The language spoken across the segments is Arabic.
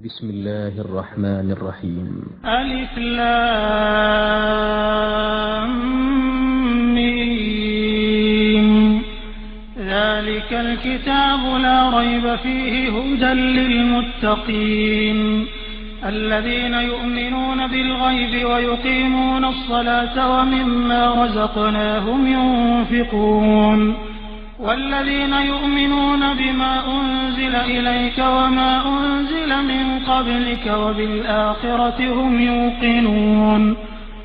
بسم الله الرحمن الرحيم. ألف لام ميم. ذلك الكتاب لا ريب فيه هدى للمتقين الذين يؤمنون بالغيب ويقيمون الصلاة ومما رزقناهم ينفقون والذين يؤمنون بما أنزل إليك وما أنزل من قبلك وبالآخرة هم يوقنون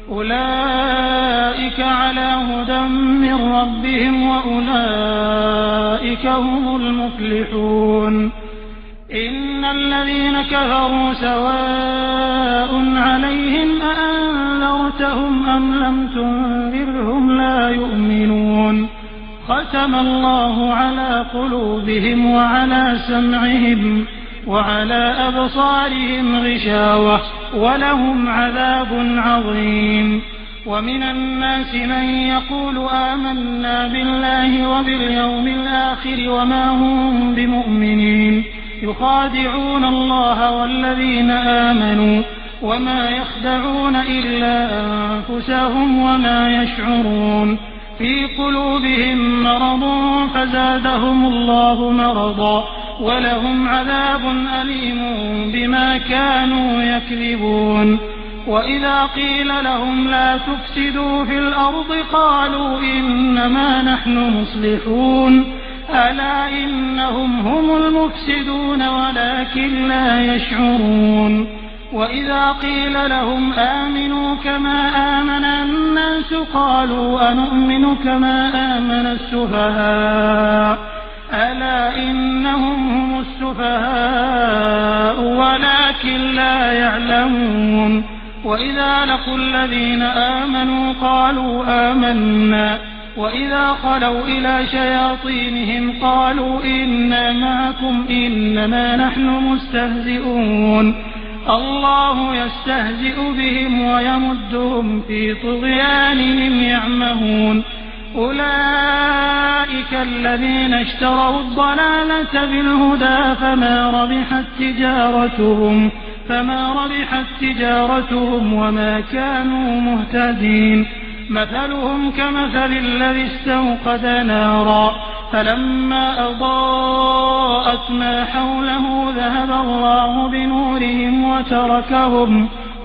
أولئك على هدى من ربهم وأولئك هم المفلحون. إن الذين كفروا سواء عليهم أأنذرتهم أم لم تنذرهم لا يؤمنون ختم الله على قلوبهم وعلى سمعهم وعلى أبصارهم غشاوة ولهم عذاب عظيم. ومن الناس من يقول آمنا بالله وباليوم الآخر وما هم بمؤمنين يخادعون الله والذين آمنوا وما يخدعون إلا أنفسهم وما يشعرون. في قلوبهم مرض فزادهم الله مرضا ولهم عذاب أليم بما كانوا يكذبون. وإذا قيل لهم لا تفسدوا في الأرض قالوا إنما نحن مصلحون ألا إنهم هم المفسدون ولكن لا يشعرون. وإذا قيل لهم آمنوا كما آمن الناس قالوا أنؤمن كما آمن السفهاء ألا إنهم هم السفهاء ولكن لا يعلمون. وإذا لقوا الذين آمنوا قالوا آمنا وإذا خلوا إلى شياطينهم قالوا إنا معكم إنما نحن مستهزئون الله يستهزئ بهم ويمدهم في طغيانهم يعمهون. أولئك الذين اشتروا الضلالة بالهدى فما ربحت تجارتهم وما كانوا مهتدين. مثلهم كمثل الذي استوقد نارا فلما أضاءت ما حوله ذهب الله بنورهم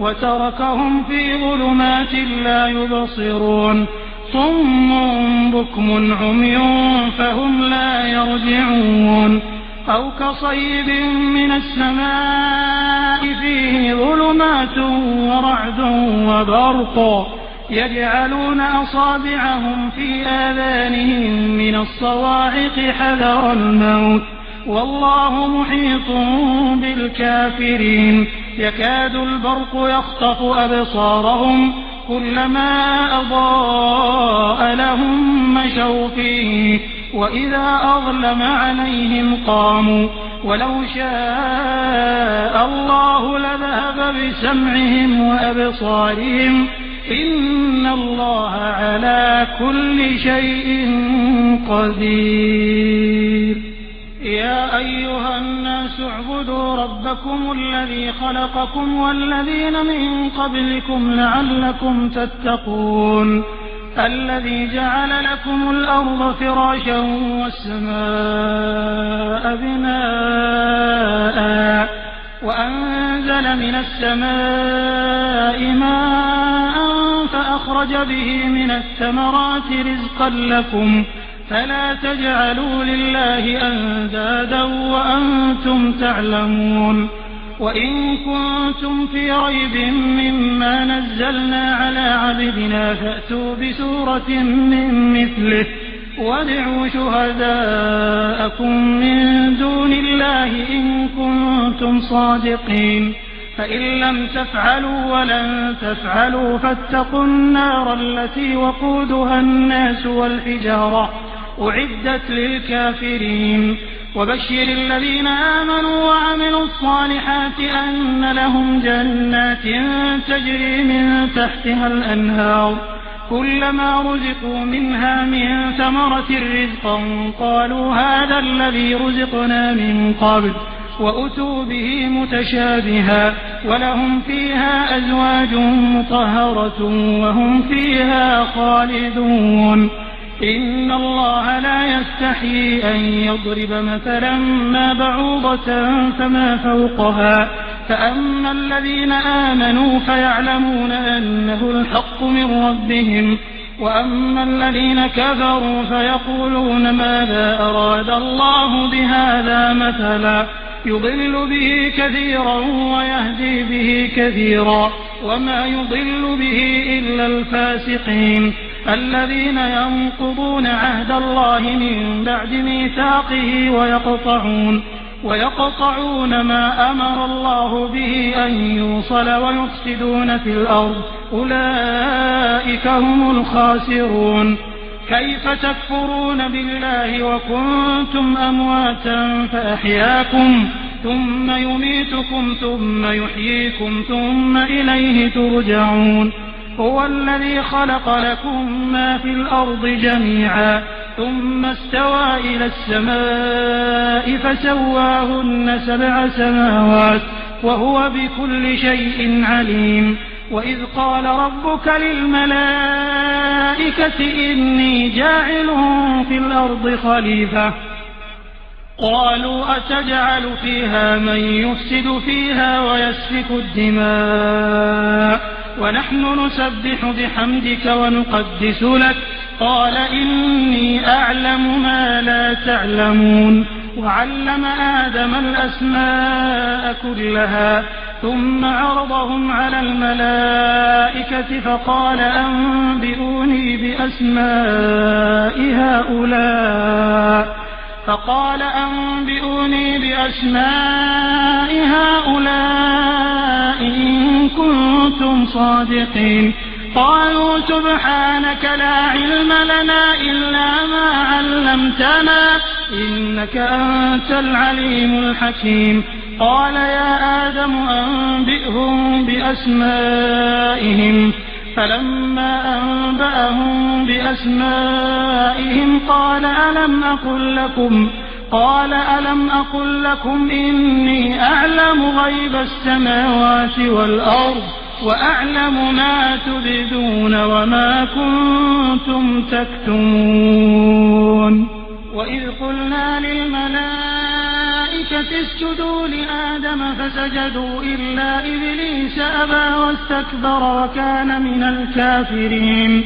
وتركهم في ظلمات لا يبصرون. صم بكم عمي فهم لا يرجعون. أو كصيب من السماء فيه ظلمات ورعد وبرق يجعلون أصابعهم في آذانهم من الصواعق حذر الموت والله محيط بالكافرين. يكاد البرق يخطف أبصارهم كلما أضاء لهم مشوا فيه وإذا أظلم عليهم قاموا ولو شاء الله لذهب بسمعهم وأبصارهم إن الله على كل شيء قدير. يا أيها الناس اعبدوا ربكم الذي خلقكم والذين من قبلكم لعلكم تتقون الذي جعل لكم الأرض فراشا والسماء بناء وأنزل من السماء ماء فأخرج به من الثمرات رزقا لكم فلا تجعلوا لله أندادا وأنتم تعلمون. وإن كنتم في ريب مما نزلنا على عبدنا فأتوا بسورة من مثله وادعوا شهداءكم من دون الله إن كنتم صادقين فإن لم تفعلوا ولن تفعلوا فاتقوا النار التي وقودها الناس والحجارة أعدت للكافرين. وبشر الذين آمنوا وعملوا الصالحات أن لهم جنات تجري من تحتها الأنهار كلما رزقوا منها من ثمرة رزقا قالوا هذا الذي رزقنا من قبل وأتوا به متشابها ولهم فيها أزواج مطهرة وهم فيها خالدون إن الله لا يستحيي أن يضرب مثلا ما بعوضة فما فوقها فأما الذين آمنوا فيعلمون أنه الحق من ربهم وأما الذين كفروا فيقولون ماذا أراد الله بهذا مثلا يضل به كثيرا ويهدي به كثيرا وما يضل به إلا الفاسقين الذين ينقضون عهد الله من بعد ميثاقه ويقطعون ما أمر الله به أن يوصل ويفسدون في الأرض أولئك هم الخاسرون كيف تكفرون بالله وكنتم أمواتا فأحياكم ثم يميتكم ثم يحييكم ثم إليه ترجعون هو الذي خلق لكم ما في الأرض جميعا ثم استوى إلى السماء فسواهن 7 سماوات وهو بكل شيء عليم وإذ قال ربك للملائكة إني جاعل في الأرض خليفة قالوا أتجعل فيها من يفسد فيها ويسفك الدماء ونحن نسبح بحمدك ونقدس لك قال إني أعلم ما لا تعلمون وعلم آدم الأسماء كلها ثم عرضهم على الملائكة فقال أنبئوني بأسماء هؤلاء إن كنتم صادقين قالوا سبحانك لا علم لنا إلا ما علمتنا إنك أنت العليم الحكيم قال يا آدم أنبئهم بأسمائهم فلما أنبأهم بأسمائهم قال ألم أقل لكم إني أعلم غيب السماوات والأرض وأعلم ما تبدون وما كنتم تكتمون وإذ قلنا للملائكة اسجدوا لآدم فسجدوا إلا إبليس أبى واستكبر وكان من الكافرين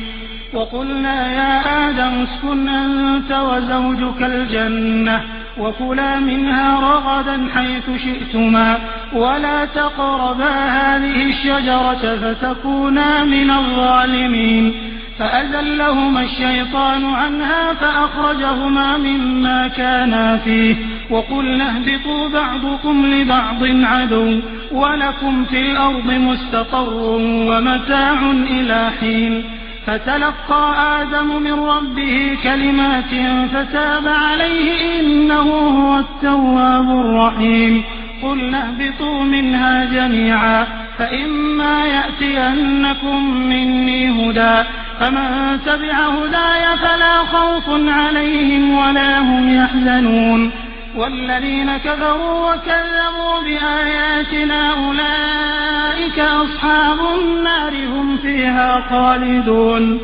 وقلنا يا آدم اسكن أنت وزوجك الجنة وكلا منها رغدا حيث شئتما ولا تقربا هذه الشجرة فتكونا من الظالمين فأزلهما الشيطان عنها فأخرجهما مما كانا فيه وقلنا اهبطوا بعضكم لبعض عدو ولكم في الأرض مستقر ومتاع إلى حين فتلقى آدم من ربه كلمات فتاب عليه إنه هو التواب الرحيم قلنا اهبطوا منها جميعا فإما يأتينكم مني هدى فمن تبع هداي فلا خوف عليهم ولا هم يحزنون والذين كفروا وكذبوا بآياتنا أولئك أصحاب النار هم فيها خالدون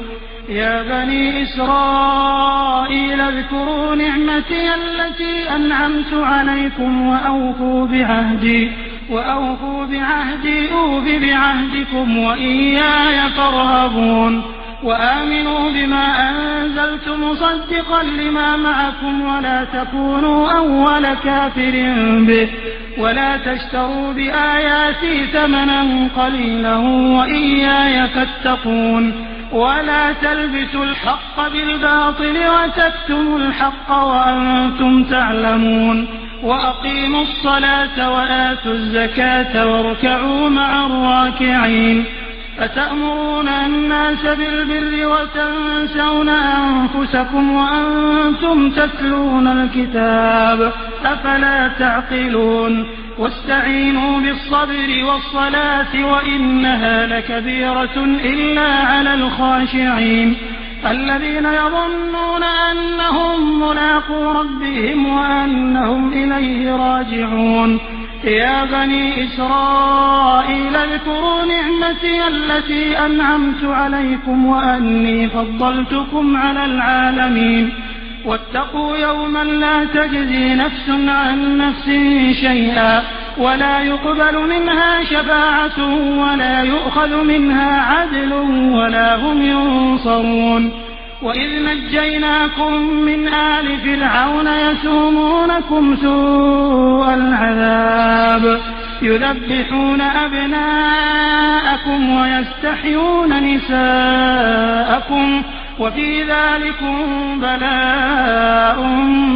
يا بني إسرائيل اذكروا نعمتي التي أنعمت عليكم وأوفوا بعهدي أوف بعهدكم وإياي فارهبون وآمنوا بما أنزلت مصدقا لما معكم ولا تكونوا أول كافر به ولا تشتروا بآياتي ثمنا قليلا وإياي فاتقون ولا تلبسوا الحق بالباطل وتكتموا الحق وأنتم تعلمون وأقيموا الصلاة وآتوا الزكاة واركعوا مع الراكعين أتأمرون الناس بالبر وتنسون أنفسكم وأنتم تتلون الكتاب أفلا تعقلون واستعينوا بالصبر والصلاة وإنها لكبيرة إلا على الخاشعين الذين يظنون أنهم ملاقو ربهم وأنهم إليه راجعون يا بني إسرائيل اذكروا نعمتي التي أنعمت عليكم وأني فضلتكم على العالمين واتقوا يوما لا تجزي نفس عن نفس شيئا ولا يقبل منها شفاعة ولا يؤخذ منها عدل ولا هم ينصرون وإذ نجيناكم من آل فرعون يسومونكم سوء العذاب يذبحون أبناءكم ويستحيون نساءكم وفي ذلكم بلاء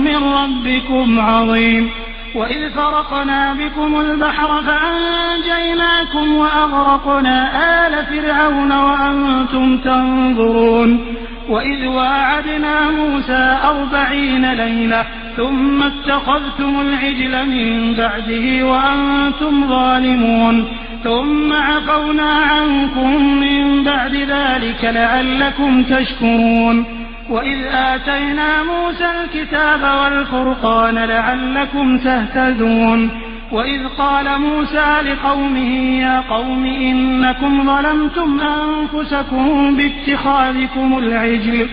من ربكم عظيم وإذ فرقنا بكم البحر فأنجيناكم وأغرقنا آل فرعون وأنتم تنظرون وإذ واعدنا موسى 40 ليلة ثم اتخذتم العجل من بعده وأنتم ظالمون ثم عفونا عنكم من بعد ذلك لعلكم تشكرون وإذ آتينا موسى الكتاب والفرقان لعلكم تهتدون وإذ قال موسى لقومه يا قوم إنكم ظلمتم أنفسكم باتخاذكم العجل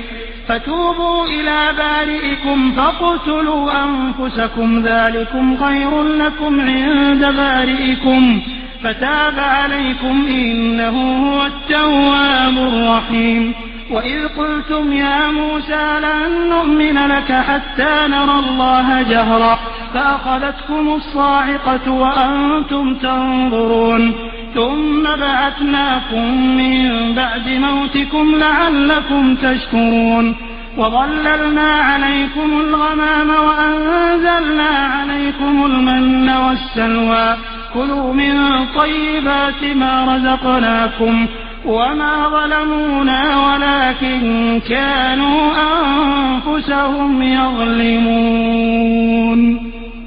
فتوبوا إلى بارئكم فاقتلوا أنفسكم ذلكم خير لكم عند بارئكم فتاب عليكم إنه هو التواب الرحيم وإذ قلتم يا موسى لن نؤمن لك حتى نرى الله جهرا فأخذتكم الصاعقة وأنتم تنظرون ثم بعثناكم من بعد موتكم لعلكم تشكرون وظللنا عليكم الغمام وأنزلنا عليكم المن والسلوى كلوا من طيبات ما رزقناكم وما ظلمونا ولكن كانوا أنفسهم يظلمون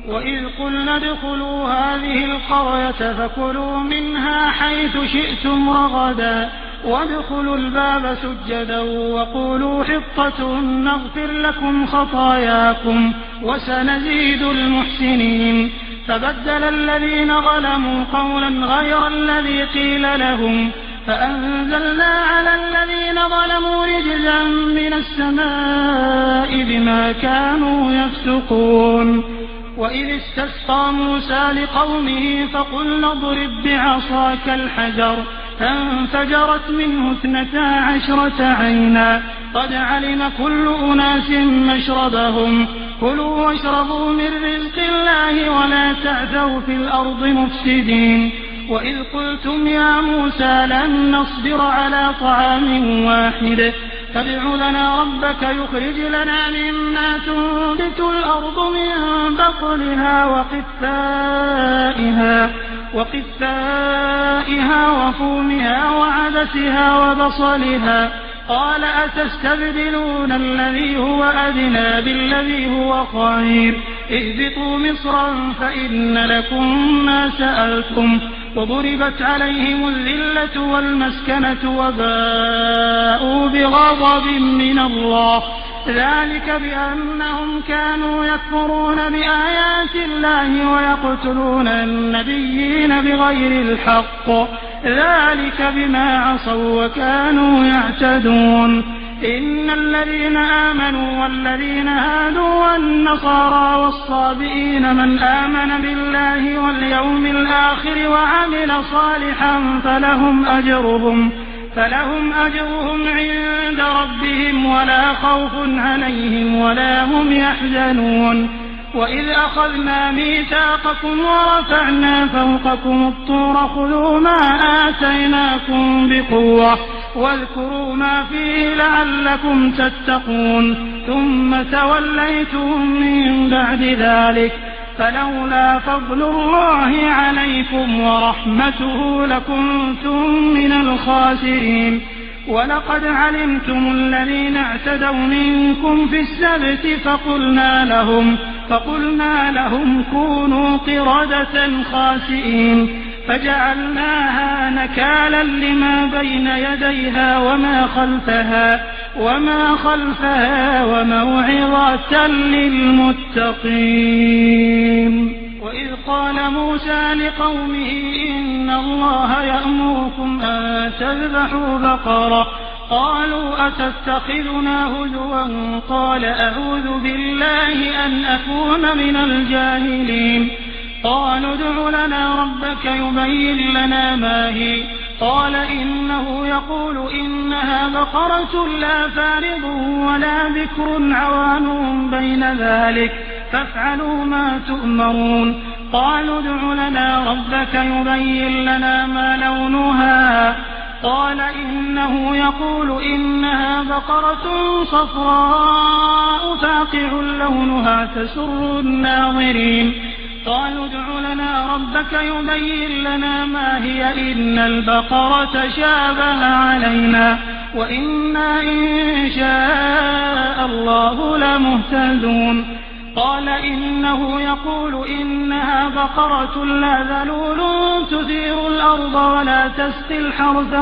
وإذ قلنا ادخلوا هذه القرية فكلوا منها حيث شئتم رغدا وادخلوا الباب سجدا وقولوا حطة نغفر لكم خطاياكم وسنزيد المحسنين فبدل الذين ظلموا قولا غير الذي قيل لهم فأنزلنا على الذين ظلموا رجزا من السماء بما كانوا يفسقون وإذ استسقى موسى لقومه فقلنا اضرب بعصاك الحجر فانفجرت منه 12 عينا قد علم كل أناس مشربهم كلوا واشربوا من رزق الله ولا تعثوا في الأرض مفسدين وإذ قلتم يا موسى لن نصبر على طعام واحد فادع لنا ربك يخرج لنا مما تنبت الأرض من بقلها وقثائها وفومها وعدسها وبصلها قال أتستبدلون الذي هو أدنى بالذي هو خير اهبطوا مصرا فإن لكم ما سألتم وضربت عليهم الذلة والمسكنة وباءوا بغضب من الله ذلك بأنهم كانوا يكفرون بآيات الله ويقتلون النبيين بغير الحق ذلك بما عصوا وكانوا يعتدون إن الذين آمنوا والذين هادوا والنصارى والصابئين من آمن بالله واليوم الآخر وعمل صالحا فلهم أجرهم عند ربهم ولا خوف عليهم ولا هم يحزنون وإذ أخذنا ميثاقكم ورفعنا فوقكم الطور خذوا ما آتيناكم بقوة واذكروا ما فيه لعلكم تتقون ثم توليتم من بعد ذلك فلولا فضل الله عليكم ورحمته لكنتم من الخاسرين ولقد علمتم الذين اعتدوا منكم في السبت فقلنا لهم كونوا قردة خاسئين فجعلناها نكالا لما بين يديها وما خلفها وما خلفها وموعظة للمتقين. وإذ قال موسى لقومه إن الله يأمركم أن تذبحوا بقرة قالوا أتتخذنا هزوا قال أعوذ بالله أن أكون من الجاهلين. قالوا ادع لنا ربك يبين لنا ما هي قال إنه يقول إنها بقرة لا فارض ولا بكر عوان بين ذلك فافعلوا ما تؤمرون. قالوا ادع لنا ربك يبين لنا ما لونها قال إنه يقول إنها بقرة صفراء فاقع لونها تسر الناظرين. قالوا ادع لنا ربك يبين لنا ما هي إن البقرة شابه علينا وإنا إن شاء الله لمهتدون. قال إنه يقول إنها بقرة لا ذلول تثير الأرض ولا تسقي الحرث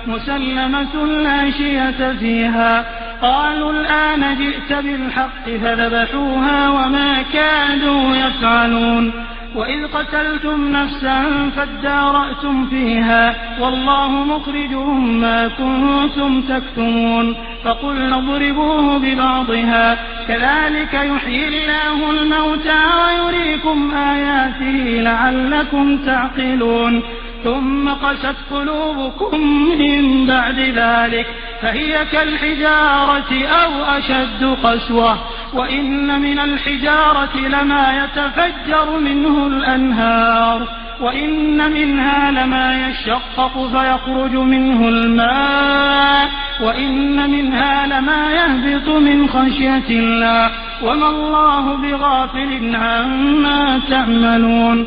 مسلمة لا شية فيها. قالوا الآن جئت بالحق فذبحوها وما كادوا يفعلون. وإذ قتلتم نفسا فادارأتم فيها والله مخرج ما كنتم تكتمون. فقلنا اضربوه ببعضها كذلك يحيي الله الموتى ويريكم آياته لعلكم تعقلون. ثم قست قلوبكم من بعد ذلك فهي كالحجارة أو أشد قسوة وإن من الحجارة لما يتفجر منه الأنهار وإن منها لما يشقق فيخرج منه الماء وإن منها لما يهبط من خشية الله وما الله بغافل عما تعملون.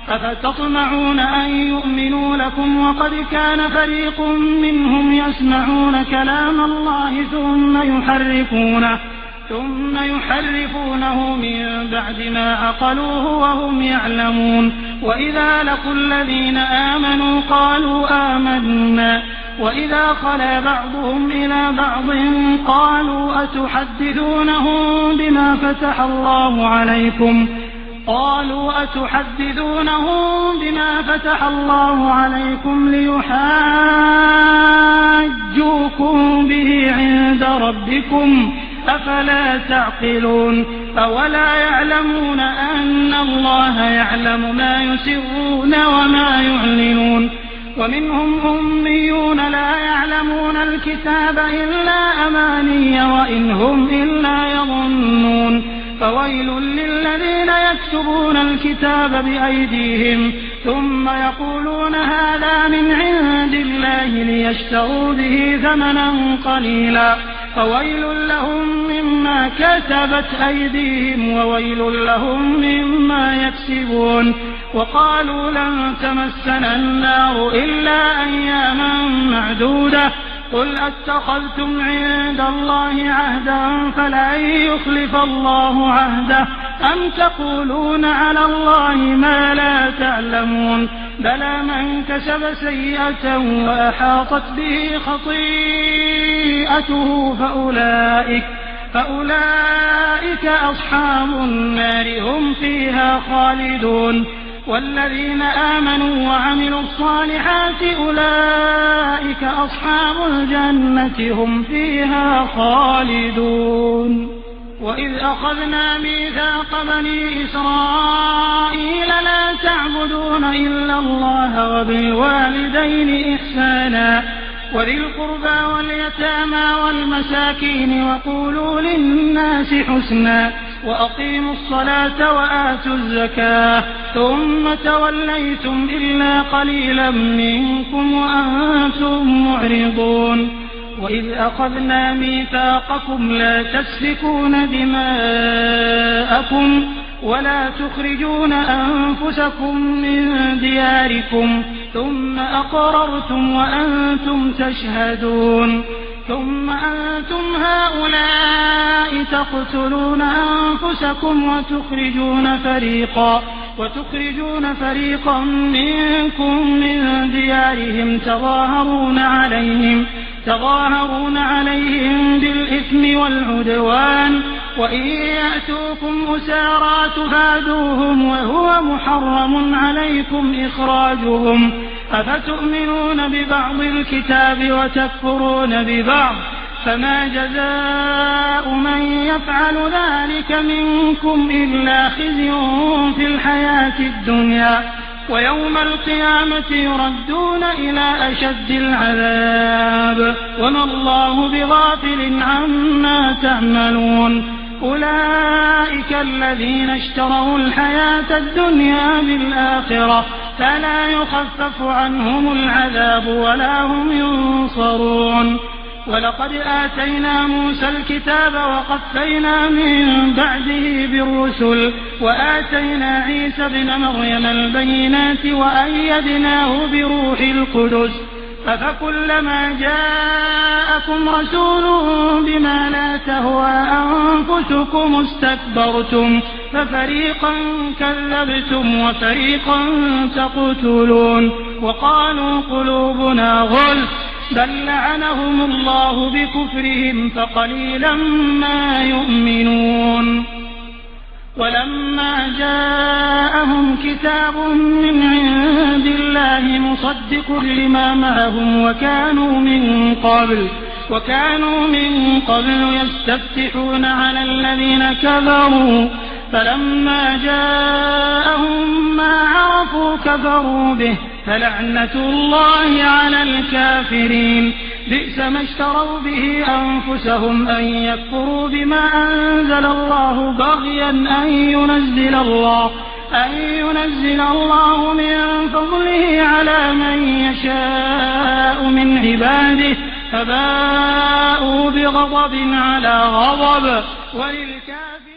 أفتطمعون أن يؤمنوا لكم وقد كان فريق منهم يسمعون كلام الله ثم يحرفونه من بعد ما عقلوه وهم يعلمون. وإذا لقوا الذين آمنوا قالوا آمنا وإذا خلا بعضهم إلى بعض قالوا أتحدثونهم بما فتح الله عليكم ليحاجوكم به عند ربكم أفلا تعقلون. أولا يعلمون أن الله يعلم ما يسرون وما يعلنون. ومنهم أميون لا يعلمون الكتاب إلا أماني وإن هم إلا يظنون. فويل للذين يكتبون الكتاب بأيديهم ثم يقولون هذا من عند الله ليشتروا به ثمنا قليلا فويل لهم مما كتبت أيديهم وويل لهم مما يكسبون. وقالوا لن تمسنا النار إلا أياما معدودة قل أتخذتم عند الله عهدا فلن يخلف الله عهده أم تقولون على الله ما لا تعلمون. بلى من كسب سيئة وأحاطت به خطيئته فأولئك أصحاب النار هم فيها خالدون. والذين آمنوا وعملوا الصالحات أولئك أصحاب الجنة هم فيها خالدون. وإذ أخذنا ميثاق بني إسرائيل لا تعبدون إلا الله وبالوالدين إحسانا وذي القربى واليتامى والمساكين وقولوا للناس حسنا وأقيموا الصلاة وآتوا الزكاة ثم توليتم إلا قليلا منكم وأنتم معرضون. وإذ أخذنا ميثاقكم لا تسفكون دماءكم ولا تخرجون أنفسكم من دياركم ثم أقررتم وأنتم تشهدون. ثم أنتم هؤلاء تقتلون أنفسكم وتخرجون فريقا منكم من ديارهم تظاهرون عليهم بالإثم والعدوان وإن يأتوكم أسارى تفادوهم وهو محرم عليكم إخراجهم أفتؤمنون ببعض الكتاب وتكفرون ببعض فما جزاء من يفعل ذلك منكم إلا خزي في الحياة الدنيا ويوم القيامة يردون إلى أشد العذاب وما الله بغافل عما تعملون أولئك الذين اشتروا الحياة الدنيا بالآخرة فلا يخفف عنهم العذاب ولا هم ينصرون ولقد آتينا موسى الكتاب وقفينا من بعده بالرسل وآتينا عيسى ابن مريم البينات وأيدناه بروح القدس أفكلما جاءكم رسول بما لا تهوى أنفسكم استكبرتم ففريقا كذبتم وفريقا تقتلون وقالوا قلوبنا غلف بل لعنهم الله بكفرهم فقليلا ما يؤمنون ولما جاءهم كتاب من عند الله مصدق لما معهم وكانوا من قبل يستفتحون على الذين كفروا فلما جاءهم ما عرفوا كفروا به فلعنة الله على الكافرين بئس ما اشتروا به أنفسهم أن يكفروا بما أنزل الله بغيا أن ينزل الله من فضله على من يشاء من عباده فباءوا بغضب على غضب وللكافرين